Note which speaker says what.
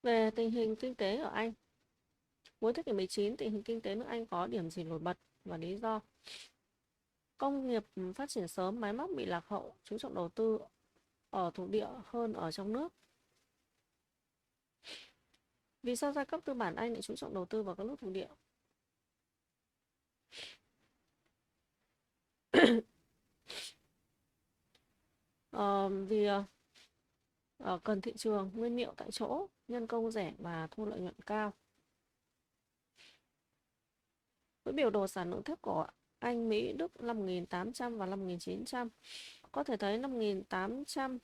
Speaker 1: Về tình hình kinh tế ở Anh, cuối thế kỷ 19, tình hình kinh tế nước Anh có điểm gì nổi bật và lý do? Công nghiệp phát triển sớm, máy móc bị lạc hậu, chú trọng đầu tư ở thuộc địa hơn ở trong nước. Vì sao giai cấp tư bản Anh lại chú trọng đầu tư vào các nước thuộc địa? Vì cần thị trường, nguyên liệu tại chỗ, nhân công rẻ và thu lợi nhuận cao. Với biểu đồ sản lượng thép của Anh, Mỹ, Đức năm 1800 và năm 1900, có thể thấy năm 1800